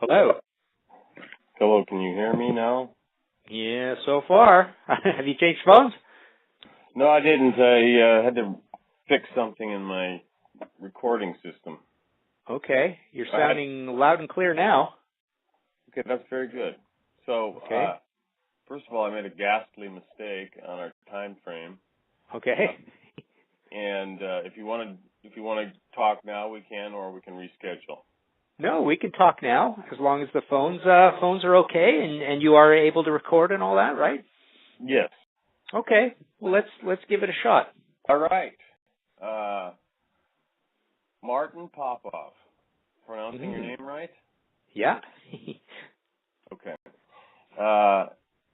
Hello. Hello, can you hear me now? Yeah, so far. Have you changed phones? No, I didn't. I had to fix something in my recording system. Okay. You're sounding loud and clear now. Okay, that's very good. So, Okay. first of all, I made a ghastly mistake on our time frame. Okay. And if you want to talk now, we can, or we can reschedule. No, we can talk now as long as the phones are okay and you are able to record and all that, right? Yes. Okay. Well, let's give it a shot. All right. Martin Popoff. Pronouncing your name right? Yeah. Okay.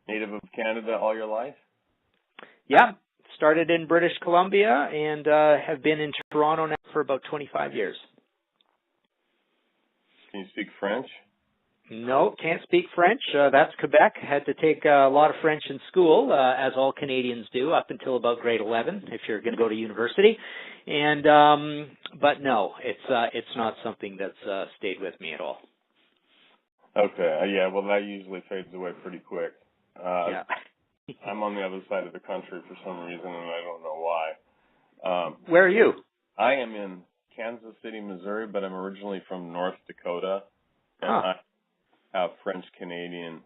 Native of Canada all your life? Yeah. Started in British Columbia and have been in Toronto now for about 25 years. Can you speak French? No, can't speak French. That's Quebec. Had to take a lot of French in school, as all Canadians do, up until about grade 11, if you're going to go to university. And but no, it's not something that's stayed with me at all. Okay. Yeah. Well, that usually fades away pretty quick. Yeah. I'm on the other side of the country for some reason, and I don't know why. Where are you? I am in Kansas City, Missouri, but I'm originally from North Dakota, and Huh. I have French-Canadian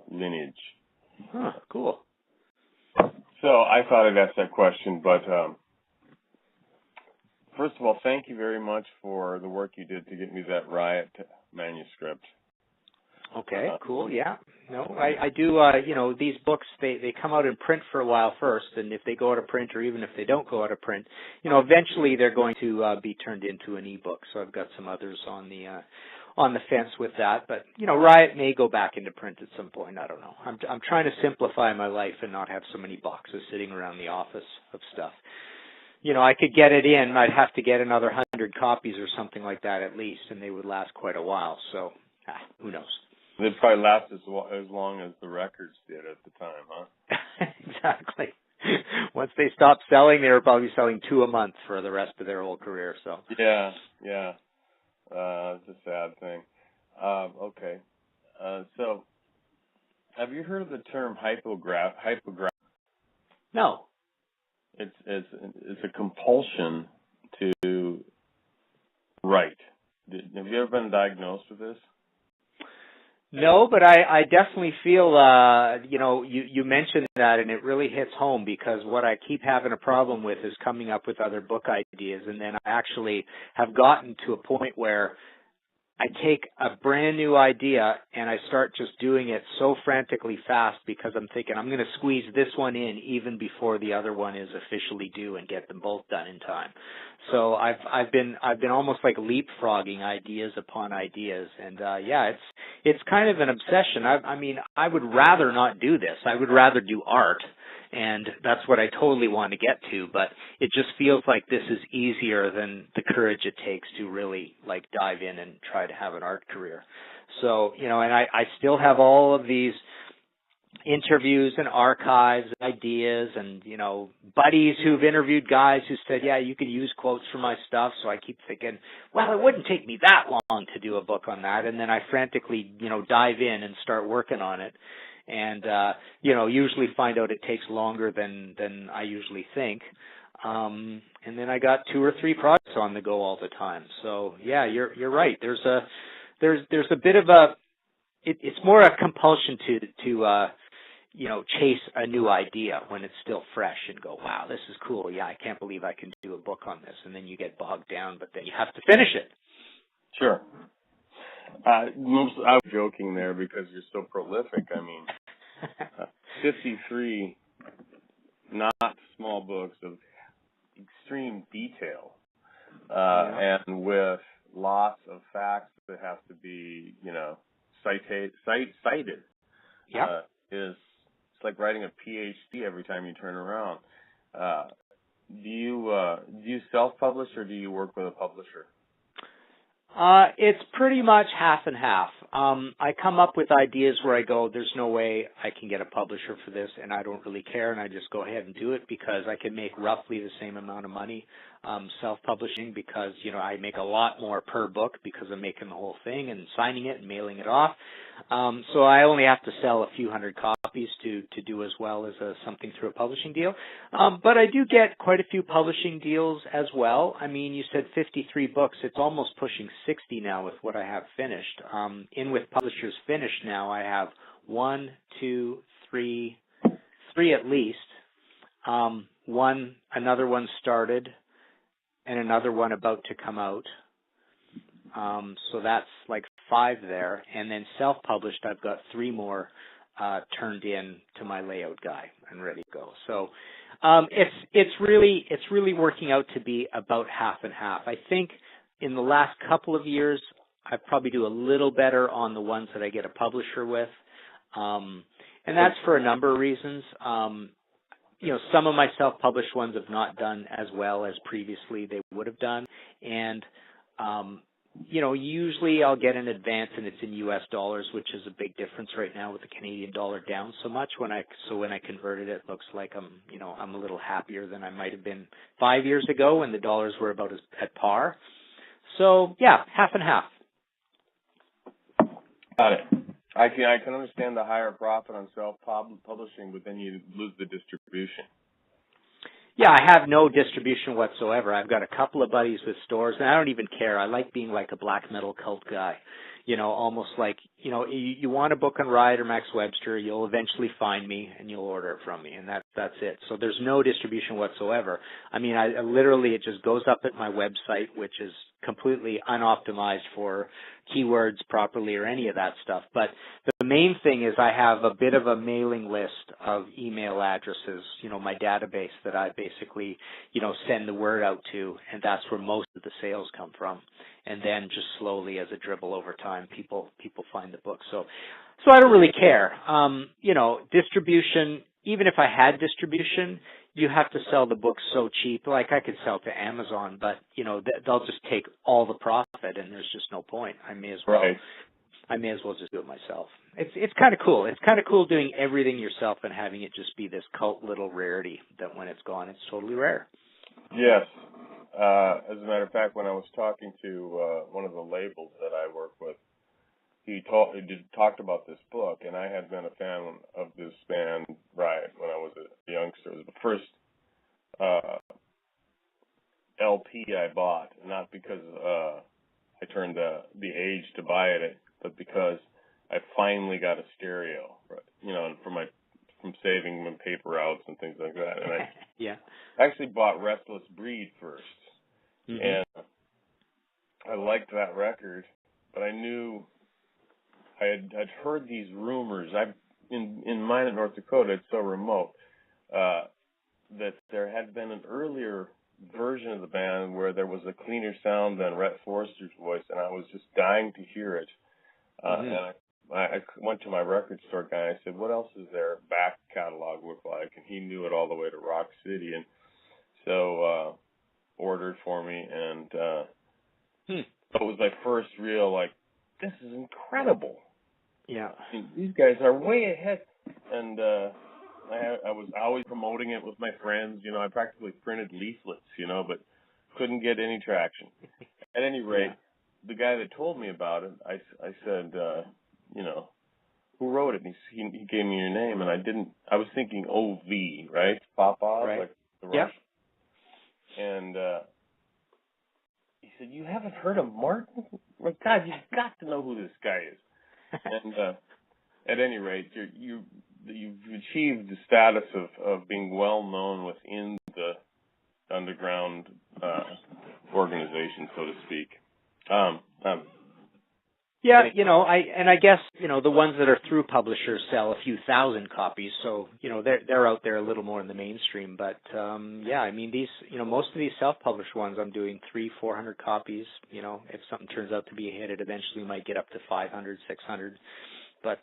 lineage. Huh. Cool. So I thought I'd ask that question, but first of all, thank you very much for the work you did to get me that Riot manuscript. Okay, cool, yeah. No, I do, these books, they come out in print for a while first, and if they go out of print, or even if they don't go out of print, eventually they're going to be turned into an ebook. So I've got some others on the fence with that. But, Riot may go back into print at some point. I don't know. I'm trying to simplify my life and not have so many boxes sitting around the office of stuff. I could get it in. I'd have to get another 100 copies or something like that at least, and they would last quite a while. So, who knows? They'd probably last as long as the records did at the time, huh? Exactly. Once they stopped selling, they were probably selling 2 a month for the rest of their whole career. So yeah. It's a sad thing. Okay. So, have you heard of the term hypograph? No. It's a compulsion to write. Have you ever been diagnosed with this? No, but I definitely feel, you mentioned that, and it really hits home, because what I keep having a problem with is coming up with other book ideas, and then I actually have gotten to a point where I take a brand new idea and I start just doing it so frantically fast because I'm thinking I'm going to squeeze this one in even before the other one is officially due and get them both done in time. So I've been almost like leapfrogging ideas upon ideas, and it's kind of an obsession. I would rather not do this. I would rather do art. And that's what I totally want to get to, but it just feels like this is easier than the courage it takes to really dive in and try to have an art career. So, and I still have all of these interviews and archives, ideas, and, buddies who've interviewed guys who said, yeah, you could use quotes from my stuff. So I keep thinking, well, it wouldn't take me that long to do a book on that. And then I frantically, dive in and start working on it. And, usually find out it takes longer than I usually think. And then I got 2 or 3 projects on the go all the time. So yeah, you're right. There's a bit of it's more a compulsion to chase a new idea when it's still fresh and go, wow, this is cool. Yeah, I can't believe I can do a book on this. And then you get bogged down, but then you have to finish it. Sure. I was joking there because you're so prolific. 53 not small books of extreme detail, and with lots of facts that have to be, cited. Yeah. It's like writing a PhD every time you turn around. Do you self-publish or do you work with a publisher? It's pretty much half and half. I come up with ideas where I go, there's no way I can get a publisher for this, and I don't really care, and I just go ahead and do it because I can make roughly the same amount of money self-publishing because, I make a lot more per book because I'm making the whole thing and signing it and mailing it off. So I only have to sell a few hundred copies to do as well as something through a publishing deal. But I do get quite a few publishing deals as well. I mean, you said 53 books. It's almost pushing 60 now with what I have finished. In with publishers finished now, I have three at least. Another one started, and another one about to come out. So that's like 5 there. And then self-published, I've got 3 more turned in to my layout guy and ready to go. So it's really working out to be about half and half. I think in the last couple of years, I probably do a little better on the ones that I get a publisher with. And that's for a number of reasons. Some of my self-published ones have not done as well as previously they would have done. And, usually I'll get an advance and it's in U.S. dollars, which is a big difference right now with the Canadian dollar down so much. When I converted it, looks like I'm a little happier than I might have been 5 years ago when the dollars were about at par. So, yeah, half and half. Got it. I can understand the higher profit on self-publishing, but then you lose the distribution. Yeah, I have no distribution whatsoever. I've got a couple of buddies with stores, and I don't even care. I like being like a black metal cult guy. Almost like, you want a book on Riot or Max Webster, you'll eventually find me and you'll order it from me, and that's it. So there's no distribution whatsoever. I mean, I literally, it just goes up at my website, which is completely unoptimized for keywords properly or any of that stuff. But the main thing is I have a bit of a mailing list of email addresses, my database that I basically, send the word out to, and that's where most of the sales come from. And then just slowly as a dribble over time, people find the book. So I don't really care. Distribution, even if I had distribution, you have to sell the book so cheap. Like I could sell it to Amazon, but they'll just take all the profit, and there's just no point. I may as well just do it myself. It's kind of cool. It's kind of cool doing everything yourself and having it just be this cult little rarity that when it's gone, it's totally rare. Yes. As a matter of fact, when I was talking to one of the labels that I work with, he talked about this book, and I had been a fan of this band, Riot, when I was a youngster. It was the first LP I bought, not because I turned the age to buy it, but because I finally got a stereo, from saving my paper routes and things like that. And I actually bought Restless Breed first. Mm-hmm. And I liked that record, but I knew I'd heard these rumors. In Minot, North Dakota, it's so remote, that there had been an earlier version of the band where there was a cleaner sound than Rhett Forrester's voice, and I was just dying to hear it. And I went to my record store guy and I said, what else is their back catalog look like? And he knew it all the way to Rock City, and so ordered for me, and it was my first real, this is incredible. Yeah. These guys are way ahead. And I was always promoting it with my friends. I practically printed leaflets, but couldn't get any traction. At any rate, the guy that told me about it, I said, who wrote it? And he gave me your name, and I was thinking O.V., right? Popoff, right. like the Russian. And he said, you haven't heard of Martin? My God, you've got to know who this guy is. And at any rate, you've achieved the status of being well known within the underground organization, so to speak. I guess the ones that are through publishers sell a few thousand copies, so they're out there a little more in the mainstream. But these most of these self-published ones, I'm doing 300-400 copies. If something turns out to be a hit, it eventually might get up to 500, 600. But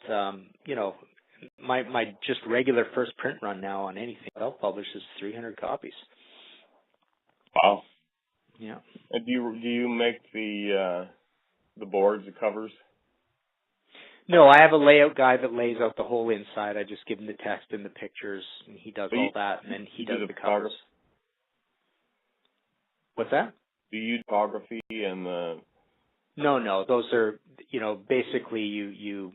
my just regular first print run now on anything self-published is 300 copies. Wow. Yeah. And do you make the the boards, the covers? No, I have a layout guy that lays out the whole inside. I just give him the text and the pictures, and he does all that, and then he does the covers. What's that? Do you do photography and the... No, those are, basically you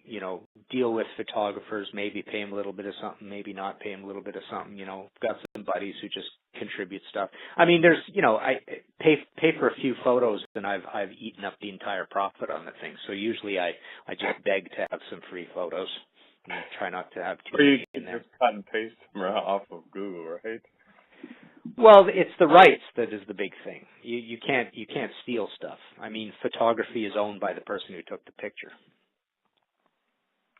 deal with photographers, maybe pay them a little bit of something, maybe not pay them a little bit of something, got some buddies who just contribute stuff. I mean, there's, I pay for a few photos and I've eaten up the entire profit on the thing. So usually I just beg to have some free photos and try not to have too many in there. Just cut and paste them off of Google, right? Well, it's the rights that is the big thing. You can't steal stuff. I mean, photography is owned by the person who took the picture.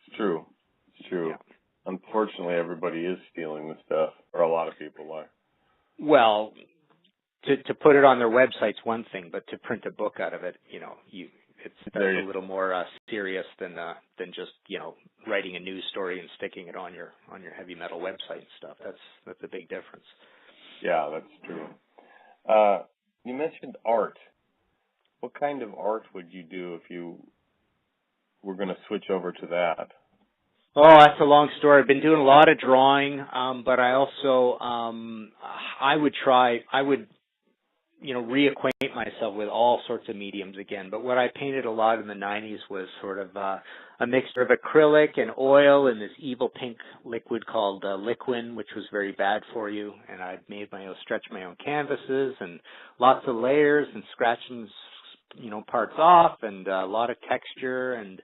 It's true. Yeah. Unfortunately, everybody is stealing the stuff, or a lot of people are. Well, to put it on their website's one thing, but to print a book out of it, that's a little more serious than just writing a news story and sticking it on your heavy metal website and stuff. That's a big difference. Yeah, that's true. You mentioned art. What kind of art would you do if you were going to switch over to that? Oh, that's a long story. I've been doing a lot of drawing, but I also I would reacquaint myself with all sorts of mediums again. But what I painted a lot in the 90s was sort of a mixture of acrylic and oil and this evil pink liquid called liquin, which was very bad for you. And I made stretch my own canvases and lots of layers and scratching, parts off and a lot of texture. And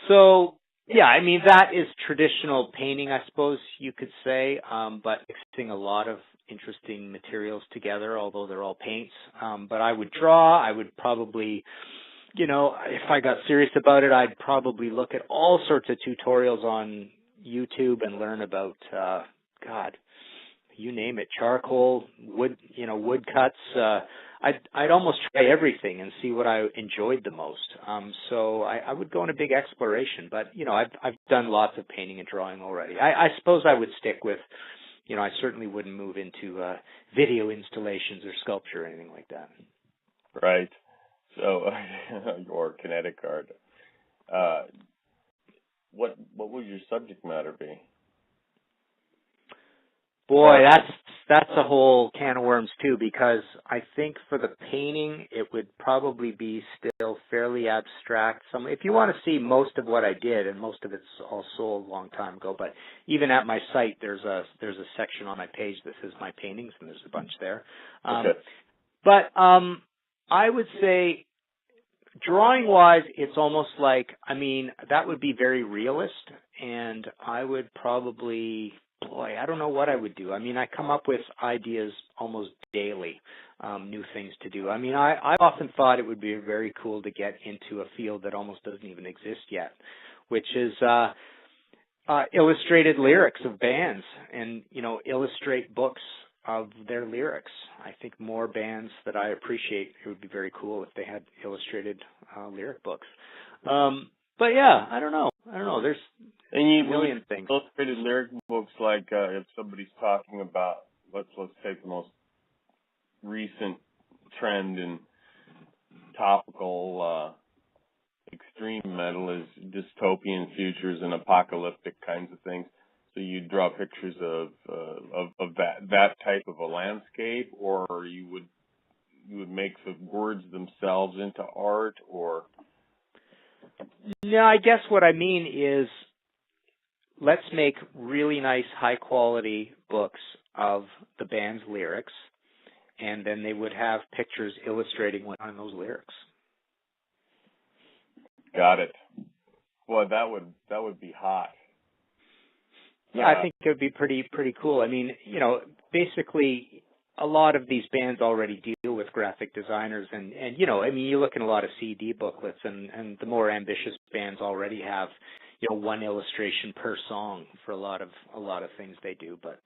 so, yeah, I mean, that is traditional painting, I suppose you could say, but mixing a lot of interesting materials together, although they're all paints. But I would draw. I would probably, if I got serious about it, I'd probably look at all sorts of tutorials on YouTube and learn about, you name it, charcoal, wood cuts. I'd almost try everything and see what I enjoyed the most. So I would go on a big exploration. But I've done lots of painting and drawing already. I suppose I would stick with. I certainly wouldn't move into video installations or sculpture or anything like that. Right. So, or kinetic art. What would your subject matter be? Boy, that's a whole can of worms too, because I think for the painting it would probably be still fairly abstract. If you want to see most of what I did, and most of it's all sold a long time ago, but even at my site there's a section on my page that says my paintings, and there's a bunch there. Okay. But I would say drawing-wise, it's almost like, that would be very realist, and I would probably... Boy, I don't know what I would do. I come up with ideas almost daily, new things to do. I often thought it would be very cool to get into a field that almost doesn't even exist yet, which is illustrated lyrics of bands and, illustrate books of their lyrics. I think more bands that I appreciate, it would be very cool if they had illustrated lyric books. But yeah, I don't know. There's a million things. Illustrated lyric books, like if somebody's talking about, let's take the most recent trend in topical extreme metal is dystopian futures and apocalyptic kinds of things. So you draw pictures of that type of a landscape, or you would make the words themselves into art, or... No, I guess what I mean is, let's make really nice, high-quality books of the band's lyrics, and then they would have pictures illustrating one on those lyrics. Got it. Well, that would be hot. Yeah, I think it would be pretty cool. Basically, a lot of these bands already deal with graphic designers, and you look in a lot of CD booklets, and the more ambitious bands already have, one illustration per song for a lot of things they do. But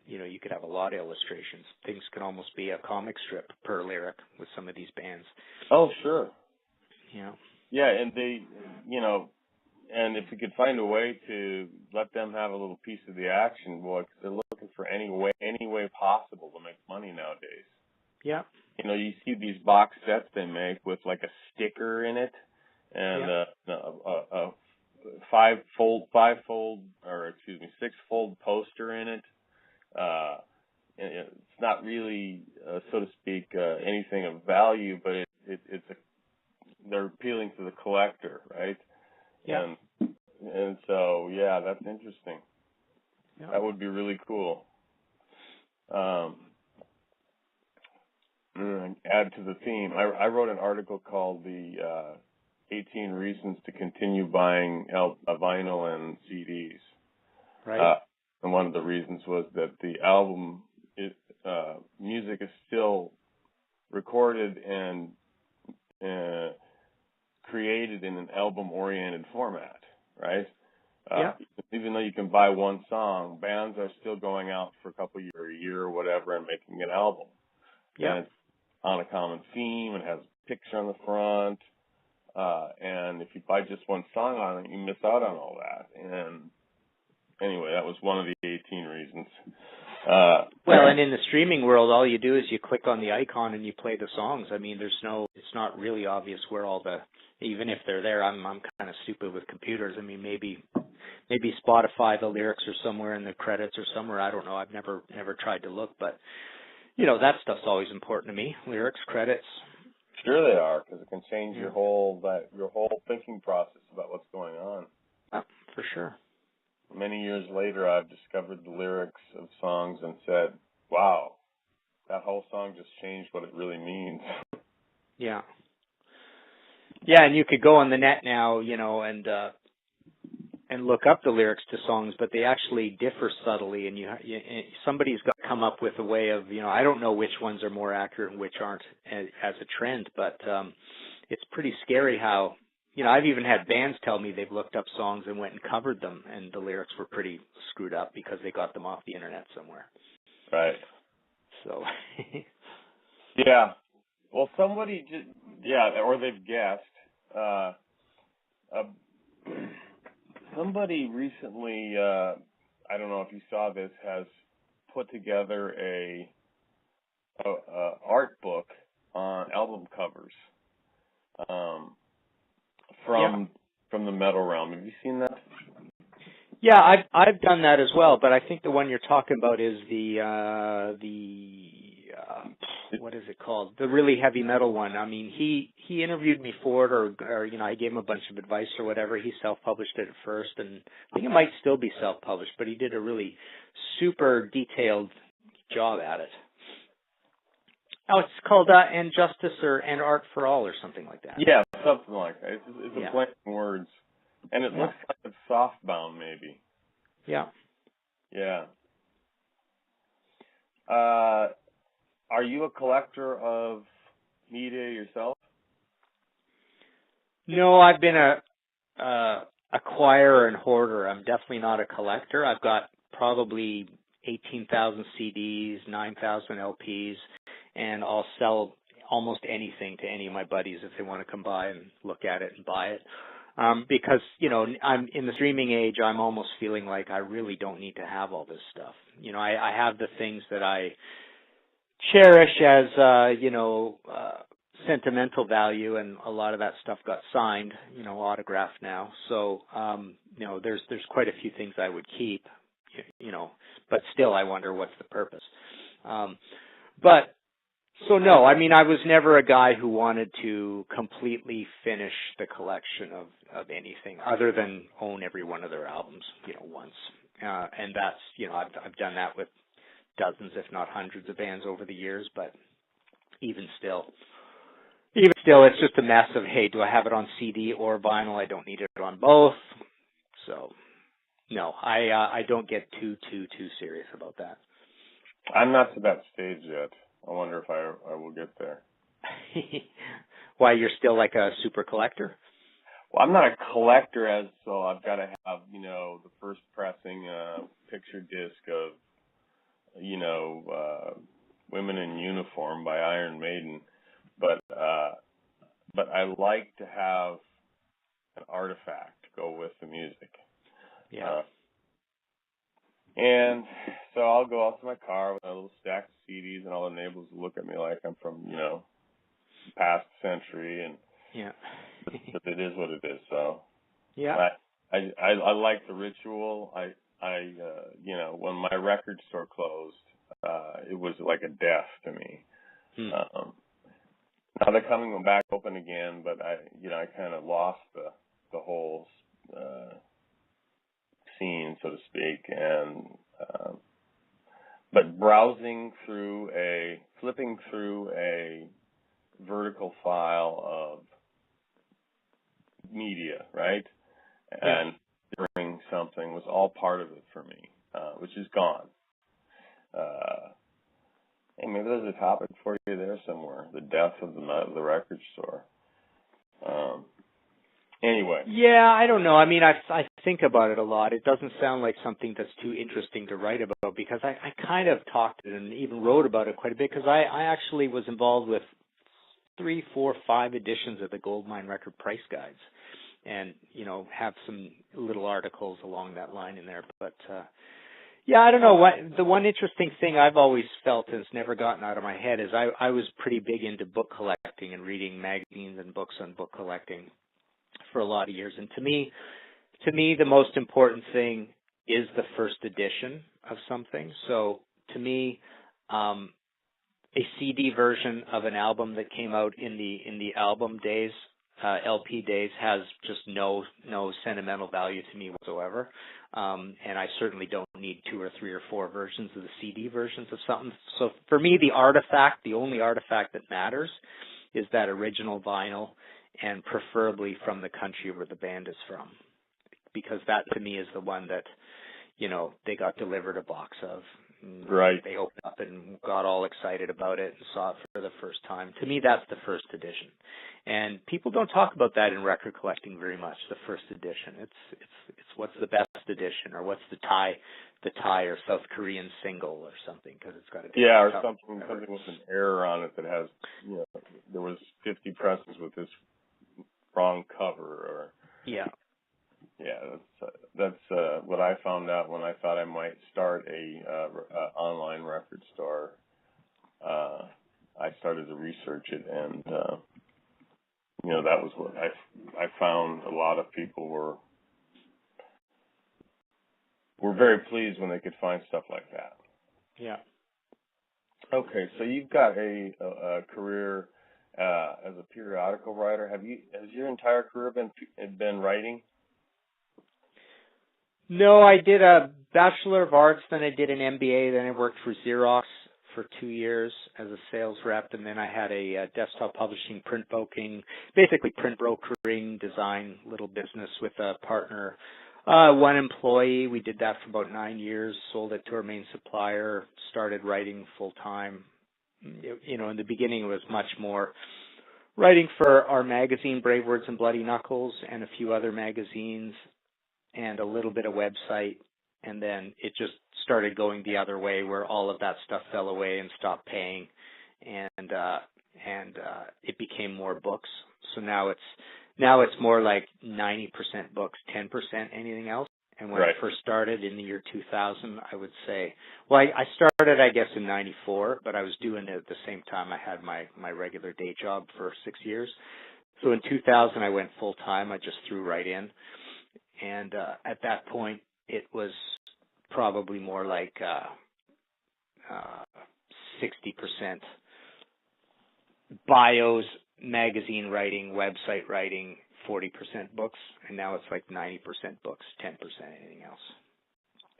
you could have a lot of illustrations. Things could almost be a comic strip per lyric with some of these bands. Oh, sure. Yeah. Yeah, and they, and if we could find a way to let them have a little piece of the action, boy, 'cause they're looking for any way possible to make money nowadays. Yeah. You see these box sets they make with like a sticker in it, and Yeah. a six-fold poster in it. And it's not really, so to speak, anything of value, but they're appealing to the collector, right? Yeah. And so, yeah, that's interesting. Yeah. That would be really cool. Add to the theme. I wrote an article called the 18 Reasons to Continue Buying Vinyl and CDs. Right. And one of the reasons was that the album music is still recorded and created in an album-oriented format, right? Yeah. Even though you can buy one song, bands are still going out for a year or whatever and making an album. Yeah. And it's on a common theme. It has a picture on the front. And if you buy just one song on it, you miss out on all that. And anyway, that was one of the 18 reasons. Well, and in the streaming world, all you do is you click on the icon and you play the songs. I mean, it's not really obvious where even if they're there. I'm kind of stupid with computers. I mean, maybe Spotify, the lyrics are somewhere in the credits or somewhere. I don't know. I've never tried to look, but that stuff's always important to me. Lyrics, credits. Sure they are, because it can change your whole thinking process about what's going on. Oh, for sure. Many years later, I've discovered the lyrics of songs and said, wow, that whole song just changed what it really means. Yeah. Yeah, and you could go on the net now, and look up the lyrics to songs, but they actually differ subtly, and somebody's got to come up with a way of, I don't know which ones are more accurate and which aren't as a trend, but it's pretty scary how, I've even had bands tell me they've looked up songs and went and covered them, and the lyrics were pretty screwed up because they got them off the internet somewhere. Right. So. Yeah. Well, somebody or they've guessed. Somebody recently, I don't know if you saw this, has put together a art book on album covers from the metal realm. Have you seen that? Yeah, I've done that as well, but I think the one you're talking about is what is it called? The really heavy metal one. I mean, he interviewed me for it, or I gave him a bunch of advice or whatever. He self-published it at first, and I think it might still be self-published, but he did a really super detailed job at it. Oh, it's called And Justice and Art for All or something like that. Yeah, something like that. It's a play on words. And it looks like it's softbound, maybe. Yeah. Yeah. Are you a collector of media yourself? No, I've been a acquirer and hoarder. I'm definitely not a collector. I've got probably 18,000 CDs, 9,000 LPs, and I'll sell almost anything to any of my buddies if they want to come by and look at it and buy it. Because, I'm in the streaming age, I'm almost feeling like I really don't need to have all this stuff. I have the things that I cherish as, sentimental value, and a lot of that stuff got signed, autographed now. So, there's quite a few things I would keep, but still I wonder what's the purpose. So no, I mean, I was never a guy who wanted to completely finish the collection of anything other than own every one of their albums, once. And that's, I've done that with dozens, if not hundreds of bands over the years, but even still, it's just a mess of, hey, do I have it on CD or vinyl? I don't need it on both. So no, I don't get too serious about that. I'm not to that stage yet. I wonder if I will get there. Why, you're still like a super collector? Well, I'm not a collector, so I've got to have, the first pressing picture disc of, Women in Uniform by Iron Maiden. But I like to have an artifact to go with the music. Yeah. And so I'll go out to my car with a little stack of CDs, and all the neighbors will look at me like I'm from, past century. And but it is what it is. So Yeah. I like the ritual. When my record store closed, it was like a death to me. Now they're coming back open again, but I kind of lost the whole scene, so to speak, and but flipping through a vertical file of media, right, and hearing something was all part of it for me, which is gone. Hey, maybe there's a topic for you there somewhere: the death of the record store. Anyway. Yeah, I don't know. I mean, I think about it a lot. It doesn't sound like something that's too interesting to write about because I kind of talked and even wrote about it quite a bit because I actually was involved with 3, 4, 5 editions of the Goldmine Record Price Guides, and have some little articles along that line in there. But yeah, I don't know. The one interesting thing I've always felt has never gotten out of my head is I was pretty big into book collecting and reading magazines and books on book collecting for a lot of years. And to me, the most important thing is the first edition of something. So to me, a CD version of an album that came out in the album days, LP days, has just no sentimental value to me whatsoever. And I certainly don't need 2 or 3 or 4 versions of the CD versions of something. So for me, the only artifact that matters is that original vinyl, and preferably from the country where the band is from, because that to me is the one that, they got delivered a box of. Right. They opened up and got all excited about it and saw it for the first time. To me, that's the first edition. And people don't talk about that in record collecting very much, the first edition. It's what's the best edition, or what's the Thai or South Korean single or something, because it's got a or something with an error on it that has, there was 50 presses with this wrong cover, or that's what I found out when I thought I might start a online record store. I started to research it, and that was what I found. A lot of people were very pleased when they could find stuff like that. Yeah. Okay, so you've got a career as a periodical writer. Has your entire career been writing? No, I did a Bachelor of Arts, then I did an MBA, then I worked for Xerox for 2 years as a sales rep, and then I had a desktop publishing, print brokering, design little business with a partner, 1 employee. We did that for about 9 years, sold it to our main supplier, started writing full time. In the beginning it was much more writing for our magazine, Brave Words and Bloody Knuckles, and a few other magazines, and a little bit of website, and then it just started going the other way, where all of that stuff fell away and stopped paying, and it became more books. So now it's more like 90% books, 10% anything else. And when I first started in the year 2000, I would say, I started, I guess, in 94, but I was doing it at the same time I had my regular day job for 6 years. So in 2000, I went full time. I just threw right in. And at that point, it was probably more like 60% bios, magazine writing, website writing, 40% books, and now it's like 90% books, 10% anything else.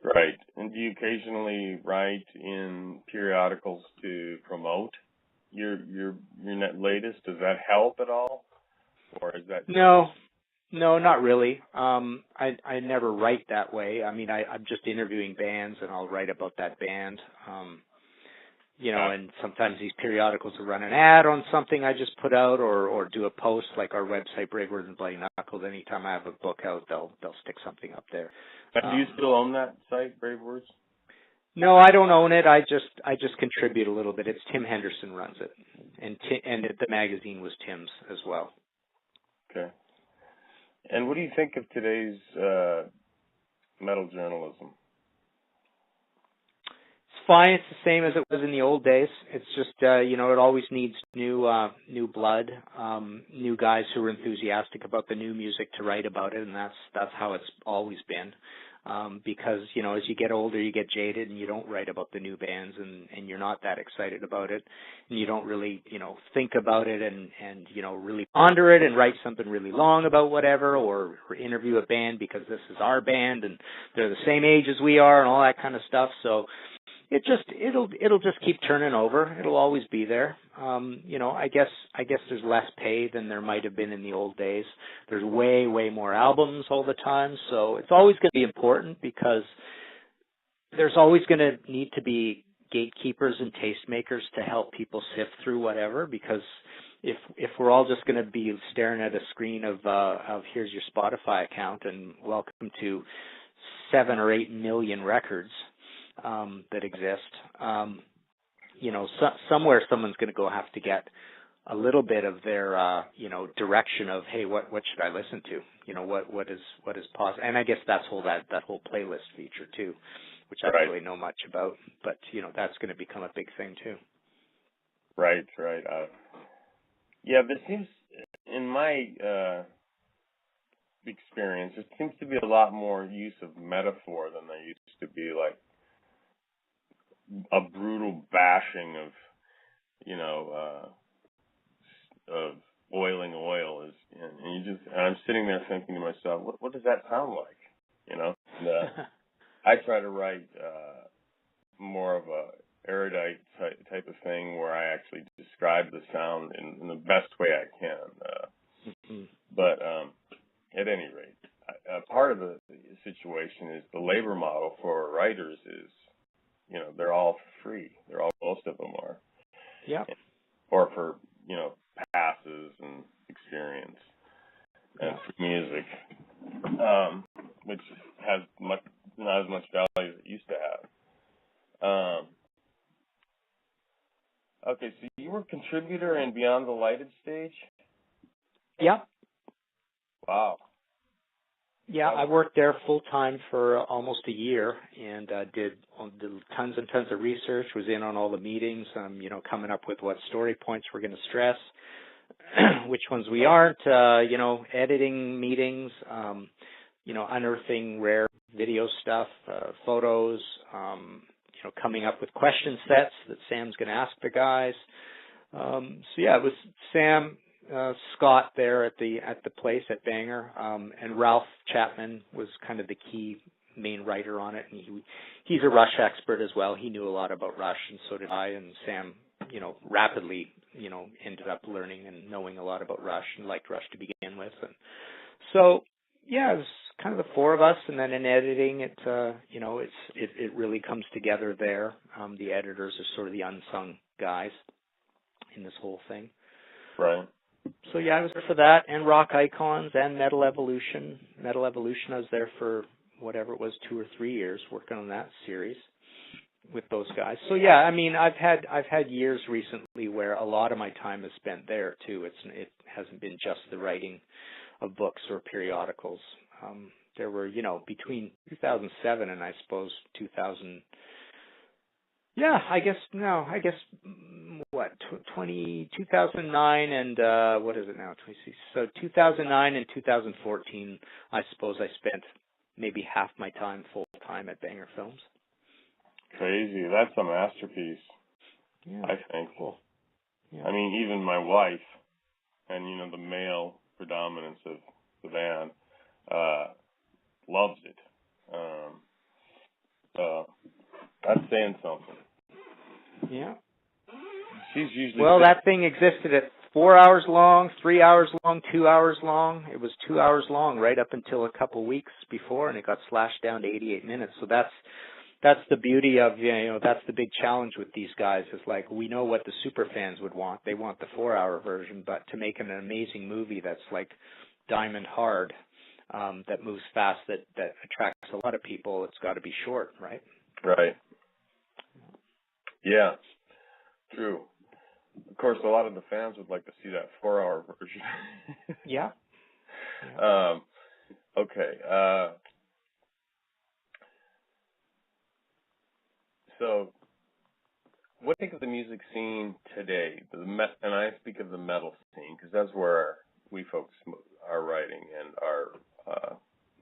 Right. And do you occasionally write in periodicals to promote your latest? Does that help at all, or is that No, not really. I never write that way. I mean, I'm just interviewing bands, and I'll write about that band. And sometimes these periodicals will run an ad on something I just put out, or do a post, like our website, Brave Words and Bloody Knuckles. Anytime I have a book out, they'll stick something up there. Do you still own that site, Brave Words? No, I don't own it. I just contribute a little bit. It's Tim Henderson runs it, and the magazine was Tim's as well. Okay. And what do you think of today's metal journalism? It's fine. It's the same as it was in the old days. It's just, it always needs new blood, new guys who are enthusiastic about the new music to write about it, and that's how it's always been. Because, as you get older, you get jaded and you don't write about the new bands and you're not that excited about it and you don't really, think about it and really ponder it and write something really long about whatever or interview a band because this is our band and they're the same age as we are and all that kind of stuff. So it'll just keep turning over. It'll always be there. I guess there's less pay than there might have been in the old days. There's way more albums all the time, so it's always going to be important because there's always going to need to be gatekeepers and tastemakers to help people sift through whatever. Because if we're all just going to be staring at a screen of here's your Spotify account and welcome to 7 or 8 million records that exist. Somewhere someone's going to go have to get a little bit of their, direction of, hey, what should I listen to? What is possible? And I guess that's that whole playlist feature too, which I don't really know much about, but that's going to become a big thing too. Right. Yeah, there seems, in my experience, there seems to be a lot more use of metaphor than there used to be, like a brutal bashing of, of boiling oil is, and I'm sitting there thinking to myself, what does that sound like? And, I try to write more of a erudite type of thing where I actually describe the sound in the best way I can. But at any rate, part of the situation is the labor model for writers is, they're all free. Most of them are. Yeah. Or for, passes and experience and for music, which has not as much value as it used to have. Okay, so you were a contributor in Beyond the Lighted stage? Yeah. Wow. Yeah, I worked there full time for almost a year and did tons and tons of research, was in on all the meetings, coming up with what story points we're going to stress, which ones we aren't, editing meetings, unearthing rare video stuff, photos, coming up with question sets that Sam's going to ask the guys. It was Sam, Scott there at the place at Banger, and Ralph Chapman was kind of the key main writer on it, and he's a Rush expert as well. He knew a lot about Rush, and so did I. And Sam, rapidly, ended up learning and knowing a lot about Rush and liked Rush to begin with. And so, it was kind of the four of us, and then in editing, it really comes together there. The editors are sort of the unsung guys in this whole thing. Right. So I was there for that, and Rock Icons and Metal Evolution. Metal Evolution, I was there for whatever it was, 2 or 3 years working on that series with those guys. So I've had years recently where a lot of my time is spent there too. It hasn't been just the writing of books or periodicals. There were, between 2007 and I suppose 2000. Yeah, I guess 2009 and what is it now? So 2009 and 2014, I suppose I spent maybe half my time full time at Banger Films. Crazy. That's a masterpiece. Yeah. I think. Cool. Yeah. I mean, even my wife and, the male predominance of the band loves it. That's saying something. Yeah. She's usually that thing existed at 4 hours long, 3 hours long, 2 hours long. It was 2 hours long right up until a couple weeks before, and it got slashed down to 88 minutes. So that's the beauty of, that's the big challenge with these guys is like, we know what the super fans would want. They want the 4-hour version, but to make an amazing movie that's like diamond hard, that moves fast, that attracts a lot of people, it's got to be short, right? Right. Yeah, true. Of course, a lot of the fans would like to see that 4-hour version. Yeah. Okay. So what do you think of the music scene today? And I speak of the metal scene because that's where we focus our writing and our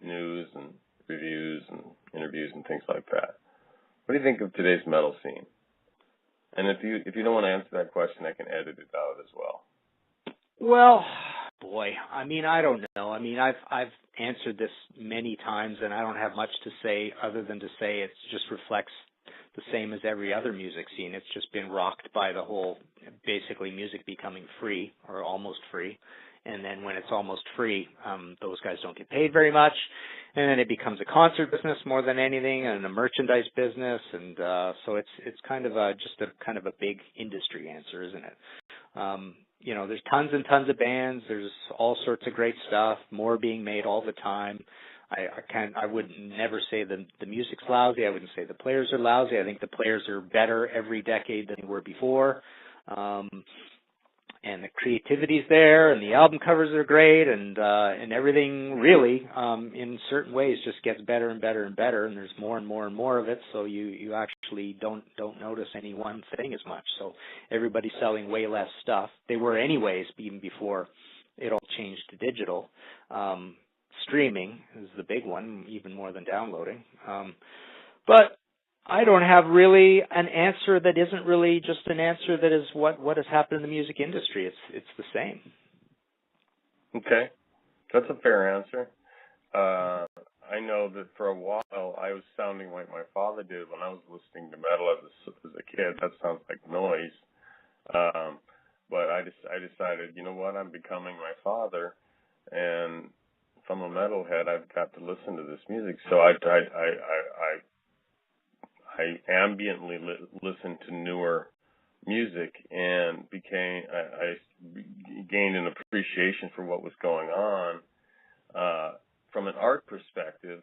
news and reviews and interviews and things like that. What do you think of today's metal scene? And if you don't want to answer that question, I can edit it out as well. Well, boy, I mean, I don't know. I mean, I've answered this many times, and I don't have much to say other than to say it just reflects the same as every other music scene. It's just been rocked by the whole, basically, music becoming free or almost free. And then when it's almost free, those guys don't get paid very much. And then it becomes a concert business more than anything, and a merchandise business. And so it's kind of just a kind of a big industry answer, isn't it? You know, there's tons and tons of bands. There's all sorts of great stuff, more being made all the time. I would never say the music's lousy. I wouldn't say the players are lousy. I think the players are better every decade than they were before. And the creativity's there, and the album covers are great, and everything really, in certain ways, just gets better and better and better. And there's more and more and more of it, so you actually don't notice any one thing as much. So everybody's selling way less stuff. They were anyways, even before it all changed to digital. Streaming is the big one, even more than downloading. But I don't have really an answer that isn't really just an answer that is what has happened in the music industry. It's the same. Okay, that's a fair answer. I know that for a while I was sounding like my father did when I was listening to metal as a kid. That sounds like noise. But I decided, you know what, I'm becoming my father, and if I'm a metalhead, I've got to listen to this music. So I ambiently listened to newer music and I gained an appreciation for what was going on. From an art perspective,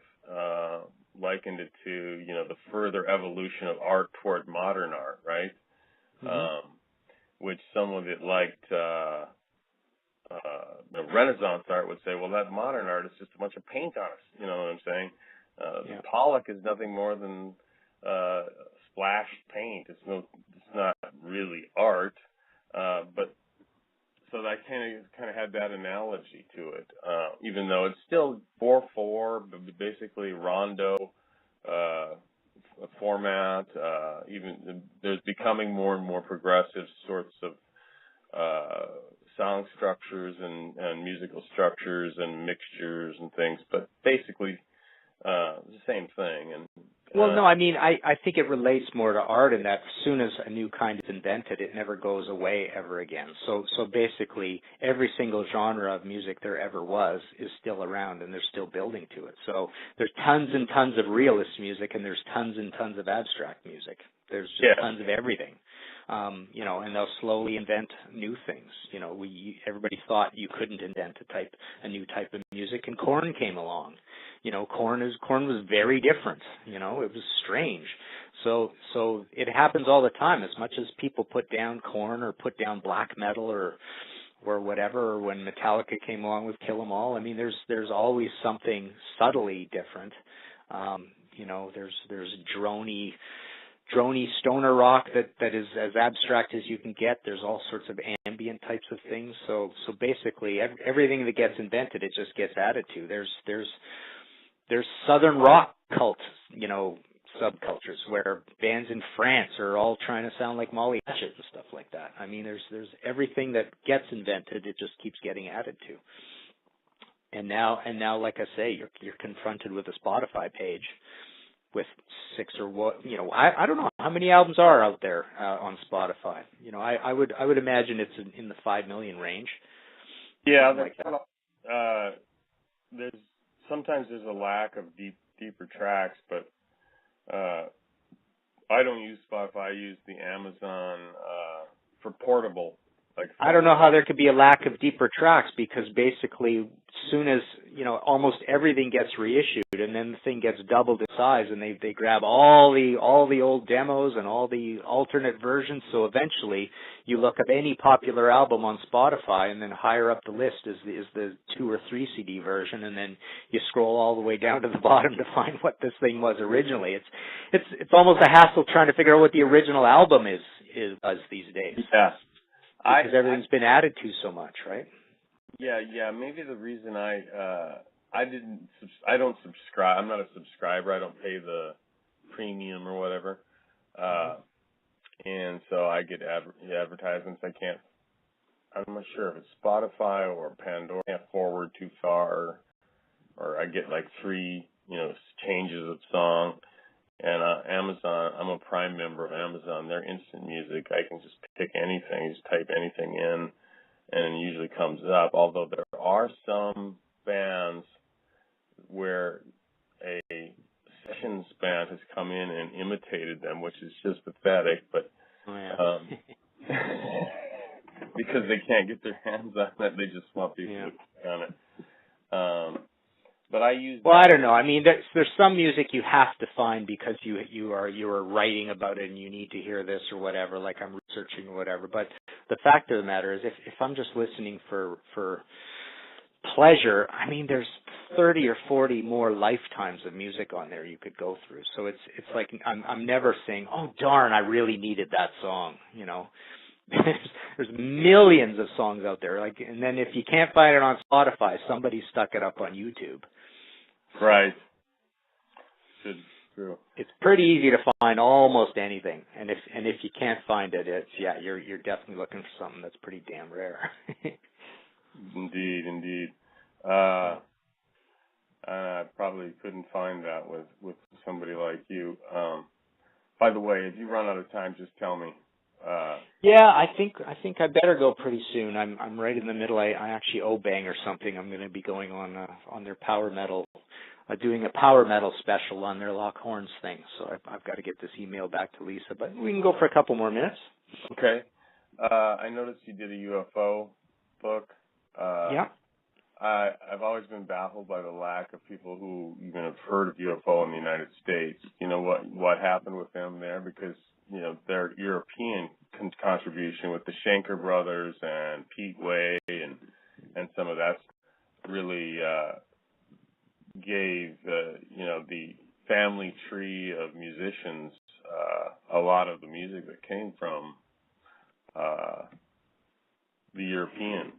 likened it to, you know, the further evolution of art toward modern art, right? Mm-hmm. Which some of it liked, the Renaissance art would say, well, that modern art is just a bunch of paint on us. You know what I'm saying? Yeah. Pollock is nothing more than splashed paint. It's not really art, but so I kind of had that analogy to it. Even though it's still 4/4, basically rondo format. Even there's becoming more and more progressive sorts of song structures and musical structures and mixtures and things, but basically the same thing. And well, no, I mean, I think it relates more to art in that as soon as a new kind is invented, it never goes away ever again. So basically, every single genre of music there ever was is still around, and they're still building to it. So there's tons and tons of realist music, and there's tons and tons of abstract music. There's just tons of everything. You know, and they'll slowly invent new things. You know, everybody thought you couldn't invent a new type of music, and Korn came along. You know, Korn was very different. You know, it was strange. So it happens all the time. As much as people put down Korn or put down black metal or whatever, or when Metallica came along with Kill 'Em All, I mean, there's always something subtly different. You know, there's droney stoner rock that is as abstract as you can get. There's all sorts of ambient types of things. So basically everything that gets invented, it just gets added to. There's southern rock cult, you know, subcultures where bands in France are all trying to sound like Molly Hatchet and stuff like that. I mean, there's everything that gets invented, it just keeps getting added to. And now, like I say, you're confronted with a Spotify page with 6 or what, you know, I don't know how many albums are out there on Spotify. You know, I would imagine it's in the 5 million range. Yeah, like that. Sometimes there's a lack of deeper tracks, but I don't use Spotify. I use the Amazon for portable. I don't know how there could be a lack of deeper tracks, because basically soon as, you know, almost everything gets reissued, and then the thing gets doubled in size, and they grab all the old demos and all the alternate versions. So eventually you look up any popular album on Spotify, and then higher up the list is the 2 or 3 CD version, and then you scroll all the way down to the bottom to find what this thing was originally. It's almost a hassle trying to figure out what the original album is was these days. Yeah. Because everything's been added to so much, right? Yeah. Maybe the reason I don't subscribe. I'm not a subscriber. I don't pay the premium or whatever, and so I get advertisements. I'm not sure if it's Spotify or Pandora. I can't forward too far, or I get like free, changes of song. And Amazon, I'm a Prime member of Amazon. Their instant music, I can just pick anything, just type anything in, and it usually comes up. Although there are some bands where a sessions band has come in and imitated them, which is just pathetic. But because they can't get their hands on it, they just want people to click on it. But I use. Well, I don't know. I mean, there's some music you have to find because you are writing about it and you need to hear this or whatever. Like I'm researching or whatever. But the fact of the matter is, if I'm just listening for pleasure, I mean, there's 30 or 40 more lifetimes of music on there you could go through. So it's like I'm never saying, oh darn, I really needed that song. There's millions of songs out there. And then if you can't find it on Spotify, somebody stuck it up on YouTube. Right. True. It's pretty easy to find almost anything, and if you can't find it, you're definitely looking for something that's pretty damn rare. Indeed. I probably couldn't find that with somebody like you. By the way, if you run out of time, just tell me. Yeah, I think I better go pretty soon. I'm right in the middle. I actually owe Bang or something. I'm going to be going on their power metal, doing a power metal special on their Lock Horns thing. So I've got to get this email back to Lisa, but we can go for a couple more minutes. Okay. I noticed you did a UFO book. Yeah. I've always been baffled by the lack of people who even have heard of UFO in the United States. You know what happened with them there? Because their European contribution with the Schenker brothers and Pete Way and some of that really gave the family tree of musicians a lot of the music that came from the European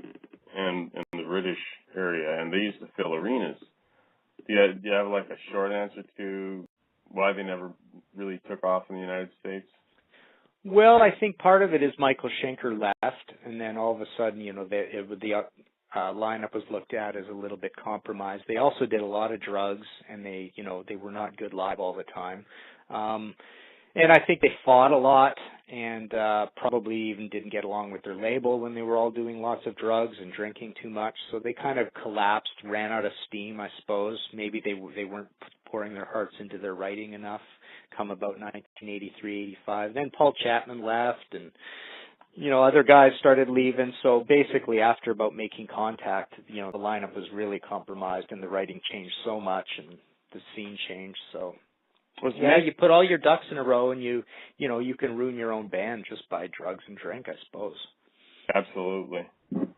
and the British area, and they used to fill arenas. Do you have like a short answer to why they never really took off in the United States? Well, I think part of it is Michael Schenker left, and then all of a sudden, the lineup was looked at as a little bit compromised. They also did a lot of drugs, and they were not good live all the time. And I think they fought a lot and probably even didn't get along with their label when they were all doing lots of drugs and drinking too much. So they kind of collapsed, ran out of steam, I suppose. Maybe they weren't pouring their hearts into their writing enough come about 1983, 85. Then Paul Chapman left and, other guys started leaving. So basically after about Making Contact, the lineup was really compromised and the writing changed so much and the scene changed. So you put all your ducks in a row and you can ruin your own band just by drugs and drink, I suppose. Absolutely. You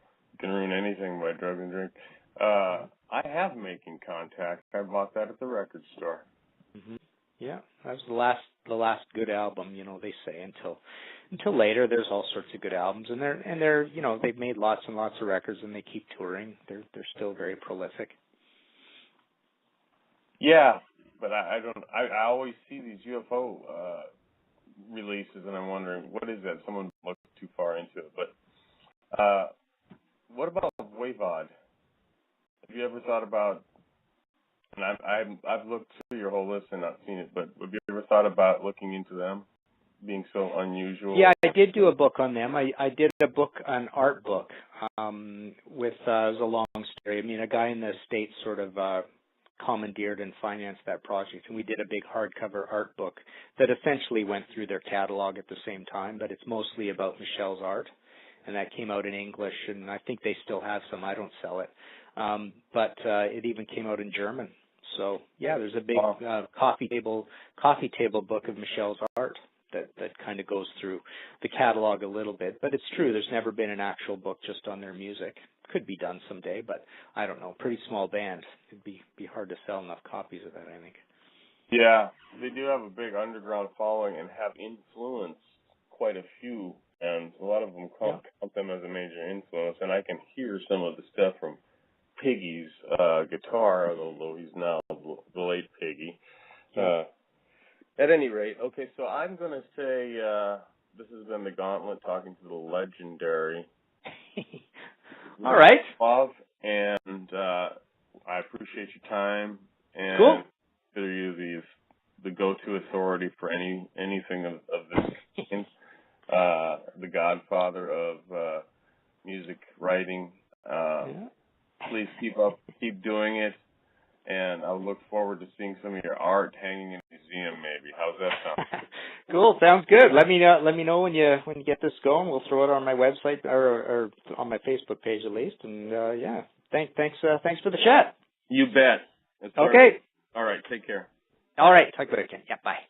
can ruin anything by drugs and drink. I have Making Contact. I bought that at the record store. Mm-hmm. Yeah, that was the last good album, they say until later there's all sorts of good albums and they're they've made lots and lots of records and they keep touring. They're still very prolific. Yeah. But I always see these UFO releases, and I'm wondering, what is that? Someone looked too far into it. But what about Voivod? Have you ever thought about, and I've looked through your whole list and not seen it, but have you ever thought about looking into them, being so unusual? Yeah, I did do a book on them. I did a book, an art book, with, it was a long story. I mean, a guy in the States sort of commandeered and financed that project, and we did a big hardcover art book that essentially went through their catalog at the same time, but it's mostly about Michelle's art, and that came out in English, and I think they still have some. I don't sell it, but it even came out in German. So yeah, there's a big coffee table book of Michelle's art that kind of goes through the catalog a little bit, but it's true, there's never been an actual book just on their music. Could be done someday, but I don't know. Pretty small band. It'd be hard to sell enough copies of that, I think. Yeah, they do have a big underground following and have influenced quite a few, and a lot of them count them as a major influence, and I can hear some of the stuff from Piggy's guitar, although he's now the late Piggy. At any rate, okay, so I'm going to say this has been the Gauntlet talking to the legendary All right. Popoff, and I appreciate your time, and cool. consider you the go-to authority for anything of this kind. The godfather of music writing. Please keep doing it, and I'll look forward to seeing some of your art hanging in a museum. Maybe. How's that sound? Cool. Sounds good. Let me know when you get this going. We'll throw it on my website or on my Facebook page at least. And thanks for the chat. You bet. Okay. All right. Take care. All right. Talk about it again. Yeah. Bye.